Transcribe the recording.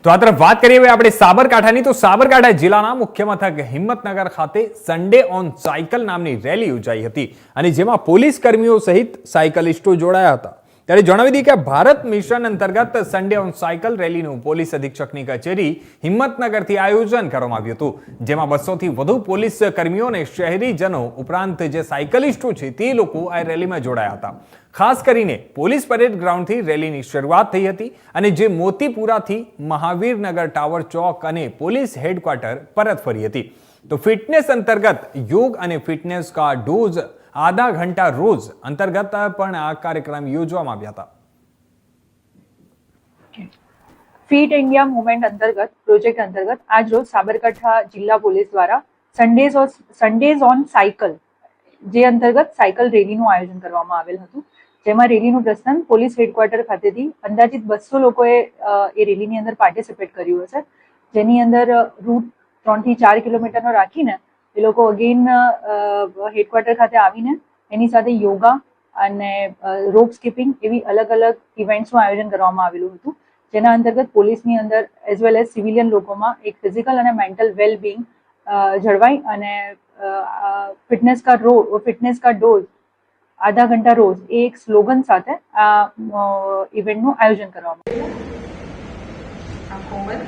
તો આ તરફ વાત કરીએ હવે આપણે સાબરકાંઠાની, તો સાબરકાંઠા જિલ્લાના મુખ્ય મથક હિંમતનગર ખાતે સન્ડે ઓન સાયકલ નામની રેલી યોજાઈ હતી અને જેમાં પોલીસ કર્મીઓ સહિત સાયકલિસ્ટો જોડાયા હતા। ત્યારે જણાવી દઈએ કે ભારત મિશન અંતર્ગત સન્ડે ઓન સાયકલ રેલીનું પોલીસ અધિક્ષકની કચેરી હિંમતનગરથી આયોજન કરવામાં આવ્યું હતું, જેમાં 200 થી વધુ પોલીસ કર્મીઓ અને શહેરીજનો ઉપરાંત જે સાયકલિસ્ટો છે તે લોકો આ રેલીમાં જોડાયા હતા। ખાસ કરીને પોલીસ પરેડ ગ્રાઉન્ડથી રેલીની શરૂઆત થઈ હતી અને જે મોતીપુરાથી મહાવીરનગર ટાવર ચોક અને પોલીસ હેડક્વાર્ટર પરત ફરી હતી। તો ફિટનેસ અંતર્ગત યોગ અને ફિટનેસ કા ડોઝ आधा घंटा रोज अंतर्गत पण आ कार्यक्रम योजवामां આવ્યા હતા। ફિટ ઇન્ડિયા મુવમેન્ટ અંતર્ગત પ્રોજેક્ટ અંતર્ગત આજ રોજ સાબરકાંઠા જિલ્લા પોલીસ દ્વારા સન્ડેઝ ઓન સાયકલ જે અંતર્ગત સાયકલ રેલીનું આયોજન કરવામાં આવેલ હતું, જેમાં રેલીનું પ્રસ્થાન પોલીસ હેડક્વાર્ટર ખાતેથી અંદાજિત 200 લોકોએ એ રેલીની અંદર પાર્ટિસિપેટ કર્યું હશે, જેની અંદર રૂટ 3 થી 4 કિલોમીટરનો રાખીને એ લોકો અગેન હેડક્વાર્ટર ખાતે આવીને એની સાથે યોગા અને રોપ સ્કીપિંગ એવી અલગ અલગ ઇવેન્ટ્સનું આયોજન કરવામાં આવેલું હતું, જેના અંતર્ગત પોલીસની અંદર એઝ વેલ એઝ સિવિલિયન લોકોમાં એક ફિઝિકલ અને મેન્ટલ વેલબિંગ જળવાય અને ફિટનેસ કા ડોઝ આધા ઘંટા રોજ એ એક સ્લોગન સાથે આ ઇવેન્ટનું આયોજન કરવામાં આવ્યું।